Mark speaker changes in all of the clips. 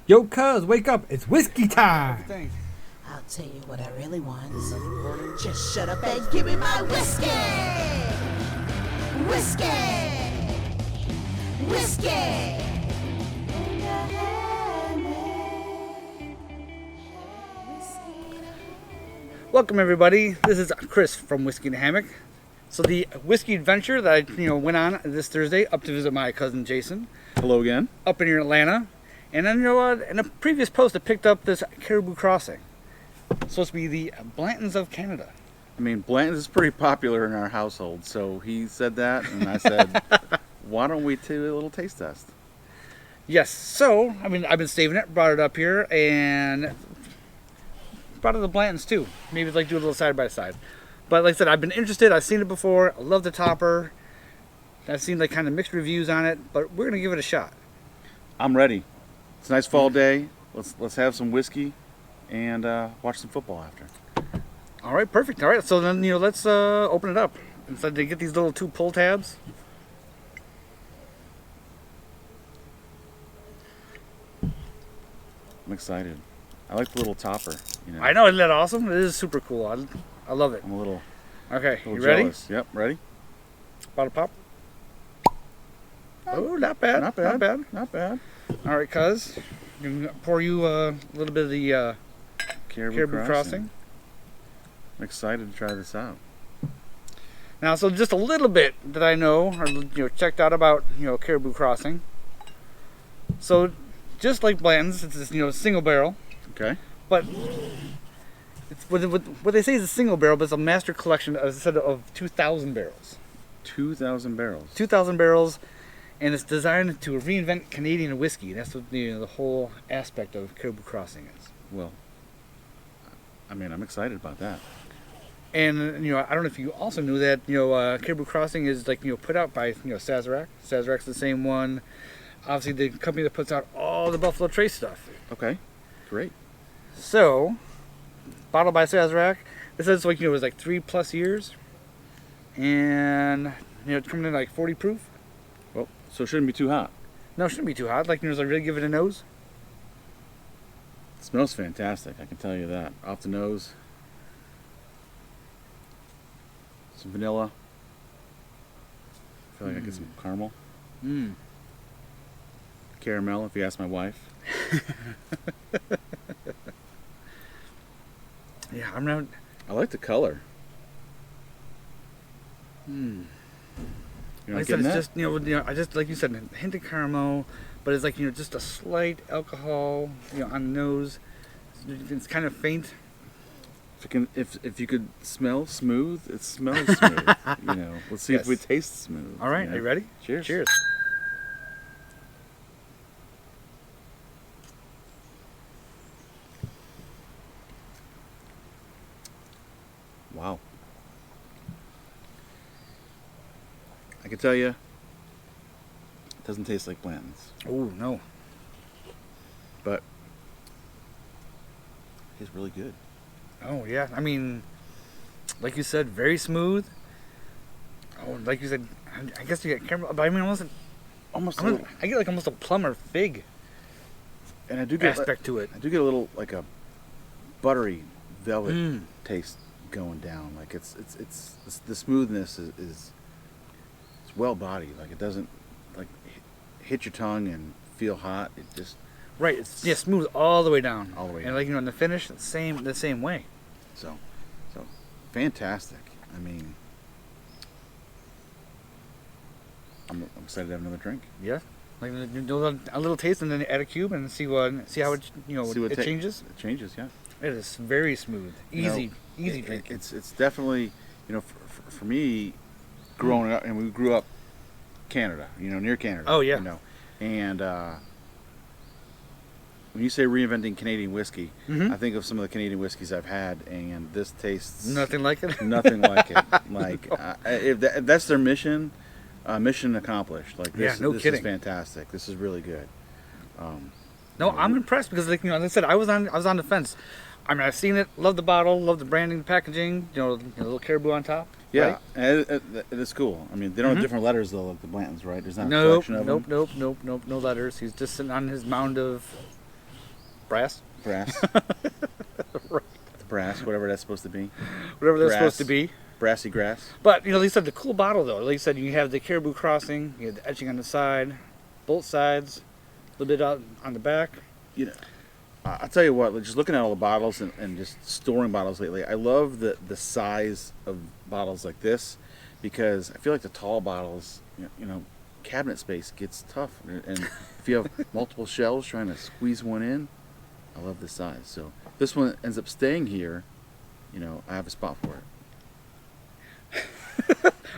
Speaker 1: Yo, cuz, wake up. It's whiskey time.
Speaker 2: I'll tell you what I really want. Just shut up and give me my whiskey! Whiskey! Whiskey!
Speaker 3: Welcome everybody. This is Chris from Whiskey in the Hammock. So the whiskey adventure that I went on this Thursday up to visit my cousin Jason.
Speaker 4: Hello again.
Speaker 3: Up in Atlanta. And then in a previous post I picked up this Caribou Crossing. It's supposed to be the Blantons of Canada.
Speaker 4: I mean, Blanton is pretty popular in our household, so he said that, and I said, why don't we do a little taste test?
Speaker 3: Yes. So I've been saving it, brought it up here, and brought it to the Blantons too. Maybe like do a little side by side. But like I said, I've been interested. I've seen it before. I love the topper. I've seen like kind of mixed reviews on it, but we're gonna give it a shot.
Speaker 4: I'm ready. It's a nice fall day. Let's have some whiskey and watch some football after.
Speaker 3: All right, perfect. All right, so then let's open it up. Instead, they get these little two pull tabs.
Speaker 4: I'm excited. I like the little topper.
Speaker 3: I know, isn't that awesome? It is super cool. I love it.
Speaker 4: I'm a little.
Speaker 3: Okay,
Speaker 4: You
Speaker 3: ready?
Speaker 4: jealous. Yep, ready.
Speaker 3: Bottle pop. Oh, not bad.
Speaker 4: Not bad.
Speaker 3: Not bad.
Speaker 4: Not bad.
Speaker 3: All right, cuz. I'm gonna pour you a little bit of the Caribou Crossing.
Speaker 4: I'm excited to try this out.
Speaker 3: Now, so just a little bit that I know, or checked out about Caribou Crossing. So, just like Blanton's, it's this single barrel,
Speaker 4: Okay.
Speaker 3: but it's what they say is a single barrel, but it's a master collection, as I said, of 2,000 barrels.
Speaker 4: 2,000 barrels.
Speaker 3: 2,000 barrels, and it's designed to reinvent Canadian whiskey. That's what the whole aspect of Caribou Crossing is.
Speaker 4: Well, I mean, I'm excited about that.
Speaker 3: And I don't know if you also knew that Caribou Crossing is like put out by Sazerac. Sazerac's the same one. Obviously, the company that puts out all the Buffalo Trace stuff.
Speaker 4: Okay. Great.
Speaker 3: So, bottled by Sazerac. It says it was like 3+ years, and it's coming in like 40 proof.
Speaker 4: Well, so it shouldn't be too hot.
Speaker 3: No, it shouldn't be too hot. Like really give it a nose.
Speaker 4: It smells fantastic, I can tell you that. Off the nose. Some vanilla. I feel like I get some caramel.
Speaker 3: Mmm.
Speaker 4: Caramel, if you ask my wife.
Speaker 3: Yeah, I'm not.
Speaker 4: I like the color.
Speaker 3: Mmm.
Speaker 4: You're
Speaker 3: Like
Speaker 4: not
Speaker 3: I said,
Speaker 4: getting
Speaker 3: it's
Speaker 4: that?
Speaker 3: just I just like you said, a hint of caramel, but it's like just a slight alcohol on the nose. It's kind of faint.
Speaker 4: If you could smell smooth, it smells smooth. Let's see if we taste smooth.
Speaker 3: All right, are you ready?
Speaker 4: Cheers.
Speaker 3: Cheers.
Speaker 4: Wow. I can tell you, it doesn't taste like Blanton's,
Speaker 3: Oh no.
Speaker 4: but it's really good.
Speaker 3: Oh yeah. I mean, like you said, very smooth. Oh, like you said, I guess you get caramel, but I mean
Speaker 4: Almost a
Speaker 3: I
Speaker 4: little,
Speaker 3: get like almost a plum or fig
Speaker 4: and I do get
Speaker 3: aspect to it.
Speaker 4: I do get a little like a buttery velvet
Speaker 3: Mm.
Speaker 4: taste going down. Like it's the smoothness is it's well bodied. Like it doesn't like hit your tongue and feel hot. It just
Speaker 3: Right. It's smooth all the way down.
Speaker 4: All the way
Speaker 3: And
Speaker 4: down.
Speaker 3: like in the finish, the same way.
Speaker 4: so fantastic. I mean, I'm excited to have another drink.
Speaker 3: Yeah. Like do a little taste and then add a cube and see how it
Speaker 4: See what
Speaker 3: it changes.
Speaker 4: It changes, yeah.
Speaker 3: It is very smooth, easy drinking.
Speaker 4: It's definitely for me growing up, and we grew up Canada, near Canada.
Speaker 3: Oh, yeah.
Speaker 4: And when you say reinventing Canadian whiskey,
Speaker 3: Mhm.
Speaker 4: I think of some of the Canadian whiskeys I've had, and this tastes
Speaker 3: Nothing like it.
Speaker 4: nothing like it. Like if that's their mission, mission accomplished. Like this,
Speaker 3: Yeah, no
Speaker 4: this
Speaker 3: kidding.
Speaker 4: is fantastic. This is really good.
Speaker 3: No, I'm impressed because like I said, I was on the fence. I mean, I've seen it, love the bottle, love the branding, the packaging, the little caribou on top.
Speaker 4: Yeah,
Speaker 3: right?
Speaker 4: and it is cool. I mean, they don't
Speaker 3: Mhm.
Speaker 4: have different letters though, like the Blantons, right? There's not a
Speaker 3: Nope,
Speaker 4: collection of them.
Speaker 3: nope, no letters. He's just sitting on his mound of Brass.
Speaker 4: Brass.
Speaker 3: Right.
Speaker 4: Brass, whatever that's supposed to be.
Speaker 3: Whatever that's
Speaker 4: Grass.
Speaker 3: supposed to be.
Speaker 4: Brassy grass.
Speaker 3: But, like you said, the cool bottle, though. Like you said, you have the Caribou Crossing, you have the etching on the side, both sides, a little bit out on the back.
Speaker 4: You know, I'll tell you what, just looking at all the bottles and just storing bottles lately, I love the size of bottles like this because I feel like the tall bottles, you know, cabinet space gets tough. And if you have multiple shelves trying to squeeze one in, I love this size. So this one ends up staying here, you know, I have a spot for it.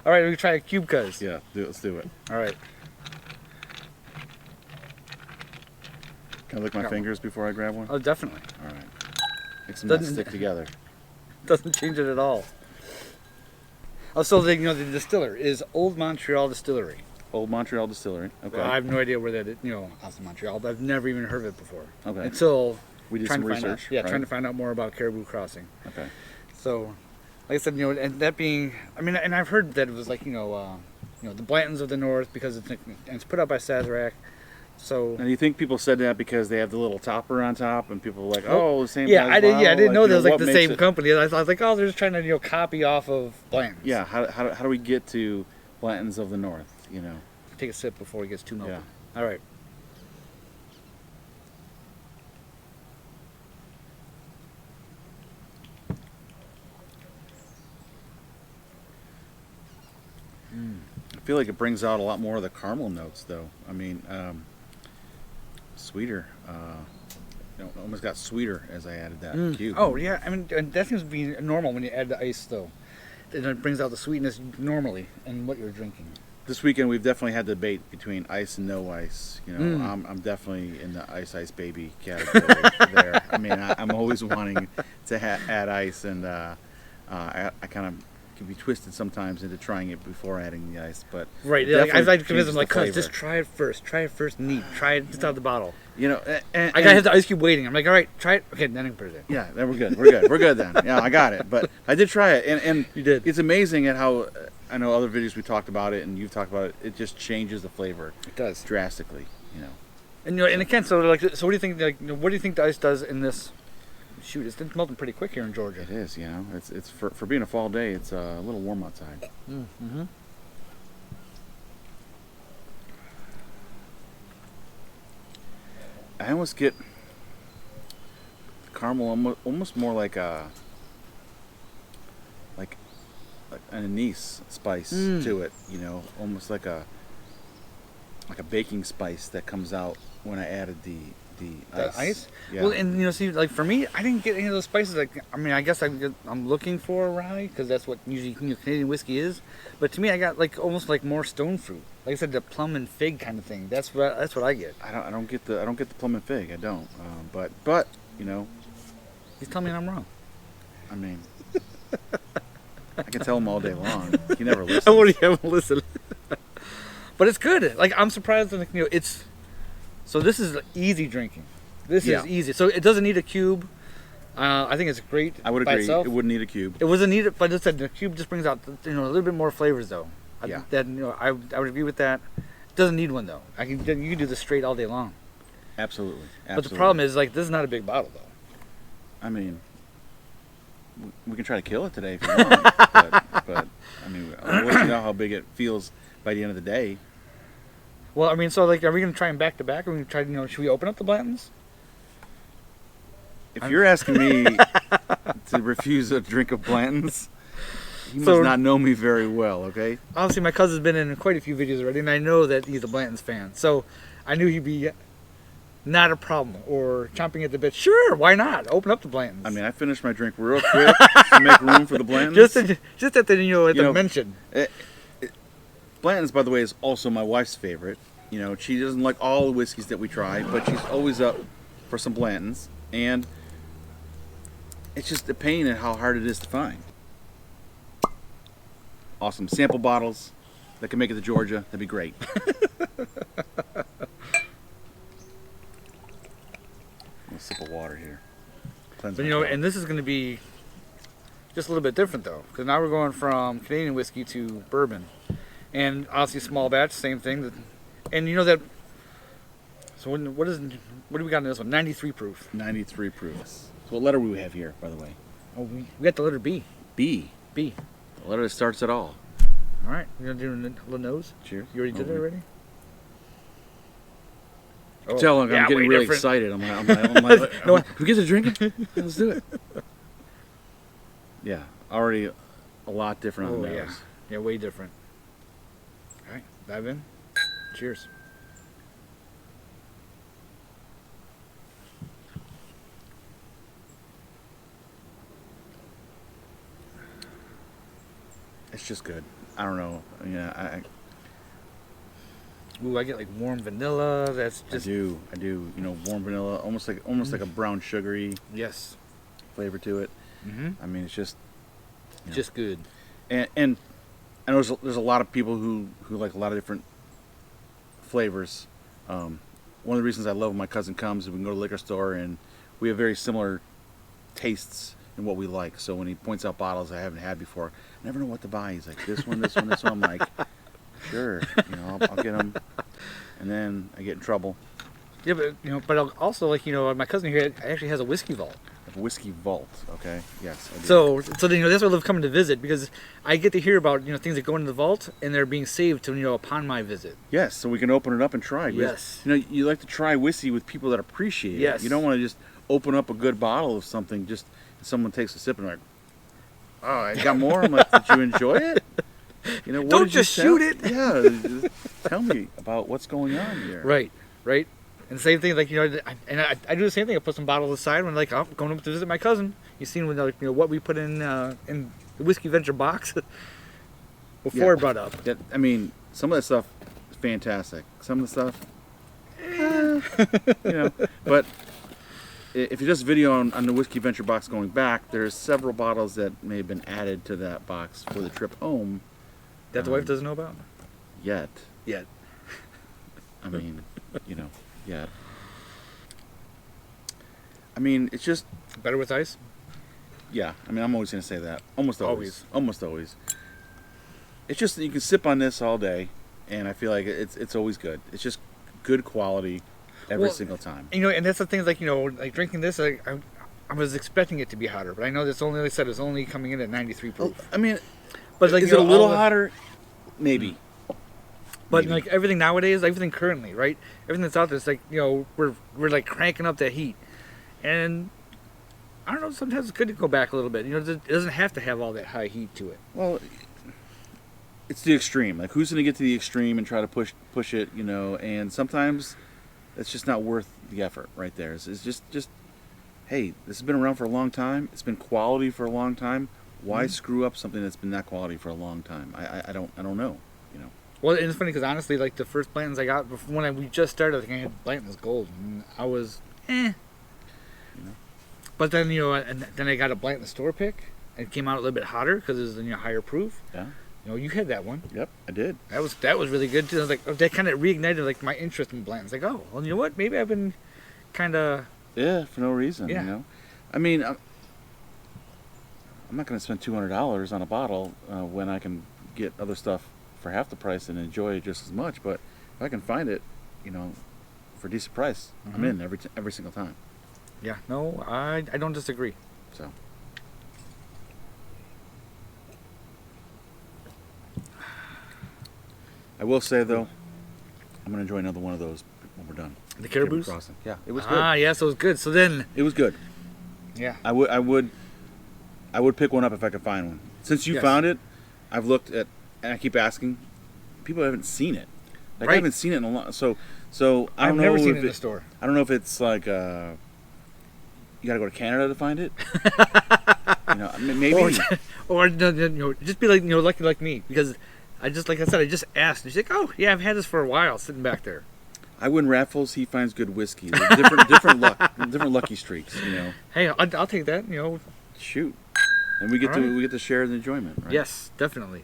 Speaker 3: All right, we can try a cube, cuz.
Speaker 4: Yeah, let's do it.
Speaker 3: All right.
Speaker 4: Can I lick my
Speaker 3: Got
Speaker 4: fingers before I grab one?
Speaker 3: Oh, definitely.
Speaker 4: All right. Makes them not
Speaker 3: Doesn't-
Speaker 4: stick together.
Speaker 3: Doesn't change it at all. Also, the distiller is Old Montreal Distillery.
Speaker 4: Old Montreal Distillery. Okay.
Speaker 3: Well, I have no idea where that is. I was in Montreal, but I've never even heard of it before.
Speaker 4: Okay.
Speaker 3: Until
Speaker 4: We did
Speaker 3: trying
Speaker 4: some
Speaker 3: to find
Speaker 4: research.
Speaker 3: out. Yeah,
Speaker 4: right?
Speaker 3: trying to find out more about Caribou Crossing.
Speaker 4: Okay.
Speaker 3: So, like I said, and that being, I mean, and I've heard that it was like, the Blantons of the North because it's put out by Sazerac. So.
Speaker 4: Now, do you think people said that because they have the little topper on top, and people were like, "Oh, the same"?
Speaker 3: Yeah,
Speaker 4: size
Speaker 3: I didn't. Yeah, I
Speaker 4: bottle?
Speaker 3: didn't know that was like
Speaker 4: what
Speaker 3: the
Speaker 4: makes
Speaker 3: same
Speaker 4: it-
Speaker 3: company. I was like, oh, they're just trying to copy off of Blanton's.
Speaker 4: Yeah. How do we get to Blantons of the North? You know.
Speaker 3: Take a sip before it gets too milky.
Speaker 4: Yeah.
Speaker 3: All right.
Speaker 4: I feel like it brings out a lot more of the caramel notes, though. I mean, sweeter. Almost got sweeter as I added that cube.
Speaker 3: Oh yeah, I mean, and that seems to be normal when you add the ice, though. And it brings out the sweetness normally in what you're drinking.
Speaker 4: This weekend we've definitely had the debate between ice and no ice. You know, I'm definitely in the ice baby category there. I mean, I'm always wanting to add ice, and I kind of can be twisted sometimes into trying it before adding the ice. But
Speaker 3: Right.
Speaker 4: it
Speaker 3: Yeah, like, I
Speaker 4: definitely
Speaker 3: like to convince them,
Speaker 4: changes
Speaker 3: like,
Speaker 4: the
Speaker 3: cuz
Speaker 4: flavor.
Speaker 3: just try it first. Try it first neat. Try it just out of the bottle.
Speaker 4: You know, and,
Speaker 3: I gotta have the ice cube waiting. I'm like, all right, try it. Okay, then I can put it in.
Speaker 4: Yeah, then we're good. We're good then. Yeah, I got it. But I did try it, and
Speaker 3: You did.
Speaker 4: It's amazing at how I know other videos we talked about it, and you've talked about it. It just changes the flavor
Speaker 3: It does.
Speaker 4: drastically. You know.
Speaker 3: And again, so what do you think? What do you think the ice does in this? Shoot, it's melting pretty quick here in Georgia.
Speaker 4: It is, you know. It's for being a fall day. It's a little warm outside.
Speaker 3: Mm-hmm.
Speaker 4: I almost get caramel, almost more like an anise spice to it. You know, almost like a baking spice that comes out when I added the ice. Yeah.
Speaker 3: Well, and see, like for me, I didn't get any of those spices. Like, I mean, I guess I'm looking for rye because that's what usually Canadian whiskey is. But to me, I got like almost like more stone fruit. Like I said, the plum and fig kind of thing. That's what I get.
Speaker 4: I don't get the plum and fig. I don't. But you know,
Speaker 3: He's telling me I'm wrong.
Speaker 4: I mean, I can tell him all day long. He never listens.
Speaker 3: I won't even listen. But it's good. Like I'm surprised that it's. So this is easy drinking. This
Speaker 4: Yeah.
Speaker 3: is easy. So it doesn't need a cube. I think it's great.
Speaker 4: I would
Speaker 3: by
Speaker 4: agree.
Speaker 3: itself.
Speaker 4: It wouldn't need a cube.
Speaker 3: It wasn't needed, but it said the cube just brings out a little bit more flavors though.
Speaker 4: Yeah.
Speaker 3: I would agree with that. It doesn't need one though. You can do this straight all day long.
Speaker 4: Absolutely.
Speaker 3: But the problem is like this is not a big bottle though.
Speaker 4: I mean, we can try to kill it today if you want. but I mean, I'll let you know how big it feels by the end of the day.
Speaker 3: Well, I mean, so like, are we gonna try them back to back? Are we gonna try? Should we open up the Blantons?
Speaker 4: If you're asking me to refuse a drink of Blanton's, you must
Speaker 3: So-
Speaker 4: not know me very well, okay?
Speaker 3: Obviously, my cousin's been in quite a few videos already, and I know that he's a Blantons fan. So I knew he'd be not a problem or chomping at the bit. Sure, why not? Open up the Blantons.
Speaker 4: I mean, I finished my drink real quick to make room for the Blanton's.
Speaker 3: just at the at the mention.
Speaker 4: Blanton's, by the way, is also my wife's favorite. You know, she doesn't like all the whiskeys that we try, but she's always up for some Blanton's. And it's just a pain in how hard it is to find. Awesome. Sample bottles that can make it to Georgia. That'd be great. A sip of water here. Cleanse
Speaker 3: But
Speaker 4: my throat.
Speaker 3: and this is going to be just a little bit different though, because now we're going from Canadian whiskey to bourbon, and obviously small batch, same thing. And that So what do we got in this one? 93 proof.
Speaker 4: 93 proof. So what letter we have here, by the way?
Speaker 3: Oh, we got the letter B.
Speaker 4: B.
Speaker 3: B.
Speaker 4: The letter that starts it all.
Speaker 3: All right, we're gonna do a nose.
Speaker 4: Cheers.
Speaker 3: You already did it already?
Speaker 4: Oh, tell I'm
Speaker 3: yeah,
Speaker 4: getting
Speaker 3: way
Speaker 4: really
Speaker 3: different.
Speaker 4: excited. I'm like
Speaker 3: No.
Speaker 4: can we get to drinking? Let's do it. Yeah, already a lot different on the nose.
Speaker 3: Yeah. Yeah, way different. All right, dive in. Cheers.
Speaker 4: It's just good. I don't know. Yeah,
Speaker 3: Ooh, I get like warm vanilla. That's
Speaker 4: I
Speaker 3: just
Speaker 4: do. You know, warm vanilla, almost like a brown sugary
Speaker 3: yes.
Speaker 4: flavor to it.
Speaker 3: Mm-hmm.
Speaker 4: I mean, it's just you know.
Speaker 3: Just good.
Speaker 4: And I know there's a lot of people who like a lot of different flavors. One of the reasons I love when my cousin comes is we can go to the liquor store and we have very similar tastes in what we like. So when he points out bottles I haven't had before, I never know what to buy. He's like, this one, this one, this one. I'm like, sure, you know, I'll get them. And then I get in trouble.
Speaker 3: Yeah, but also like my cousin here actually has a whiskey vault.
Speaker 4: A whiskey vault, okay? Yes, I do.
Speaker 3: So then, that's why I love coming to visit because I get to hear about things that go into the vault and they're being saved to upon my visit.
Speaker 4: Yes, so we can open it up and try.
Speaker 3: Yes.
Speaker 4: You know, you like to try whiskey with people that appreciate it.
Speaker 3: Yes.
Speaker 4: You don't want to just open up a good bottle of something just someone takes a sip and like, oh, I got more. I'm like, did you enjoy it? You know, what
Speaker 3: Don't
Speaker 4: did you
Speaker 3: just
Speaker 4: tell-
Speaker 3: shoot it.
Speaker 4: Yeah, just tell me about what's going on here.
Speaker 3: Right. And the same thing, like I do the same thing. I put some bottles aside when I'm going up to visit my cousin. You've seen when what we put in the whiskey venture box before
Speaker 4: Yeah.
Speaker 3: I brought up.
Speaker 4: That, I mean, some of that stuff is fantastic. Some of the stuff, you know, but if you just video on the whiskey venture box going back, there's several bottles that may have been added to that box for the trip home.
Speaker 3: That the wife doesn't know about
Speaker 4: Yet.
Speaker 3: yet.
Speaker 4: I mean, yet. I mean, it's just,
Speaker 3: Better with ice.
Speaker 4: yeah. I mean, I'm always going to say that. Almost always.
Speaker 3: Always.
Speaker 4: Almost always. It's just that you can sip on this all day, and I feel like it's always good. It's just good quality every
Speaker 3: Well,
Speaker 4: single time.
Speaker 3: And that's the thing. Like like drinking this, I was expecting it to be hotter, but I know that's only, like I said, it's only coming in at 93 proof.
Speaker 4: I mean,
Speaker 3: But like,
Speaker 4: is it a little
Speaker 3: all the-
Speaker 4: hotter? Maybe.
Speaker 3: But
Speaker 4: Maybe.
Speaker 3: like everything nowadays, everything currently, right? Everything that's out there, it's like we're like cranking up that heat, and I don't know. Sometimes it's good to go back a little bit. It doesn't have to have all that high heat to it.
Speaker 4: Well, it's the extreme. Like, who's going to get to the extreme and try to push it? And sometimes it's just not worth the effort. Right there. It's just hey, this has been around for a long time. It's been quality for a long time. Why screw up something that's been that quality for a long time? I don't know.
Speaker 3: Well, and it's funny because honestly, like the first Blantons I got before we just started, I think I had Blanton's Gold, and I was But then and then I got a Blanton store pick. It came out a little bit hotter because it was higher proof.
Speaker 4: Yeah.
Speaker 3: You had that one.
Speaker 4: Yep, I did.
Speaker 3: That was really good too. I was like, that kind of reignited like my interest in Blantons. Like, oh, well, you know what? Maybe I've been kind of
Speaker 4: Yeah, for no reason.
Speaker 3: Yeah.
Speaker 4: I mean, I'm not going to spend $200 on a bottle when I can get other stuff for half the price and enjoy it just as much. But if I can find it, for a decent price, I'm in every single time.
Speaker 3: Yeah, no, I don't disagree.
Speaker 4: So. I will say though, I'm gonna enjoy another one of those when we're done.
Speaker 3: The Caribou
Speaker 4: Crossing. Yeah, it was good.
Speaker 3: Ah, yeah, so it was good. So then,
Speaker 4: It was good.
Speaker 3: yeah,
Speaker 4: I would pick one up if I could find one. Since you
Speaker 3: Yes.
Speaker 4: found it, I've looked at, and I keep asking. People haven't seen it. Like, I
Speaker 3: Right.
Speaker 4: haven't seen it in a long. So I
Speaker 3: I've
Speaker 4: don't know
Speaker 3: never seen
Speaker 4: if
Speaker 3: it in the store.
Speaker 4: I don't know if it's like you got to go to Canada to find it. Maybe.
Speaker 3: Or just be like lucky like me because like I said, I just asked. And she's like, oh yeah, I've had this for a while, sitting back there.
Speaker 4: I win raffles. He finds good whiskey. There's different lucky streaks.
Speaker 3: Hey, I'll take that.
Speaker 4: Shoot, and we get
Speaker 3: All right.
Speaker 4: we get to share the enjoyment. Right?
Speaker 3: Yes, definitely.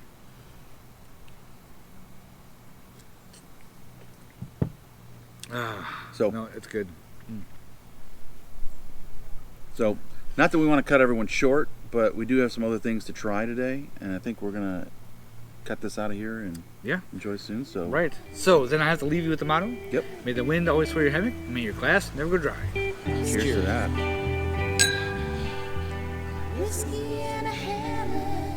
Speaker 4: So
Speaker 3: No, it's good.
Speaker 4: So, not that we want to cut everyone short, but we do have some other things to try today, and I think we're gonna cut this out of here and
Speaker 3: Yeah.
Speaker 4: enjoy soon. So
Speaker 3: Right. So then I have to leave you with the motto.
Speaker 4: Yep.
Speaker 3: May the wind always fill your hammock. And may your glass never go dry.
Speaker 4: Cheers to that.
Speaker 2: Whiskey and a hammock.